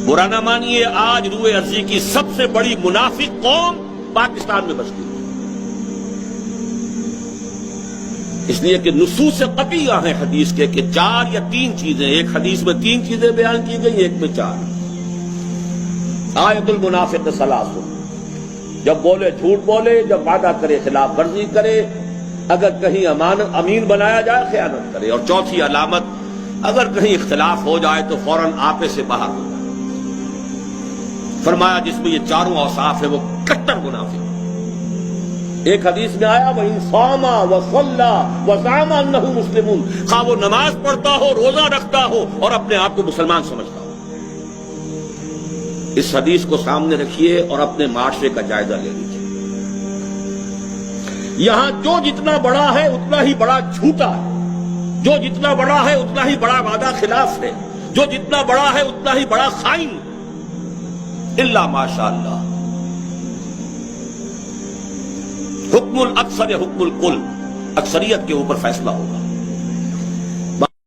برا نہ مانیے، آج روئے ارضی کی سب سے بڑی منافق قوم پاکستان میں بستی ہے، اس لیے کہ نصوص قطعیہ ہیں حدیث کے کہ 4 یا 3 چیزیں، ایک حدیث میں 3 چیزیں بیان کی گئی، ایک میں 4۔ آیت المنافق ثلاث، جب بولے جھوٹ بولے، جب وعدہ کرے خلاف ورزی کرے، اگر کہیں امین بنایا جائے خیانت کرے، اور چوتھی علامت اگر کہیں اختلاف ہو جائے تو فوراً آپے سے باہر ہو جائے۔ فرمایا جس میں یہ 4 اوصاف ہے وہ کٹر منافق۔ ایک حدیث میں آیا وَإِنْ صَامَ وَصَلَّى وَزَعَمَ أَنَّهُ مُسْلِمٌ، خواہ وہ نماز پڑھتا ہو، روزہ رکھتا ہو اور اپنے آپ کو مسلمان سمجھتا ہو۔ اس حدیث کو سامنے رکھیے اور اپنے معاشرے کا جائزہ لے لیجیے۔ یہاں جو جتنا بڑا ہے اتنا ہی بڑا جھوٹا ہے، جو جتنا بڑا ہے اتنا ہی بڑا وعدہ خلاف ہے، جو جتنا بڑا ہے اتنا ہی بڑا خائن ہے، الا ماشاء اللہ۔ حکم الاکثر یا حکم الکل، اکثریت کے اوپر فیصلہ ہوگا۔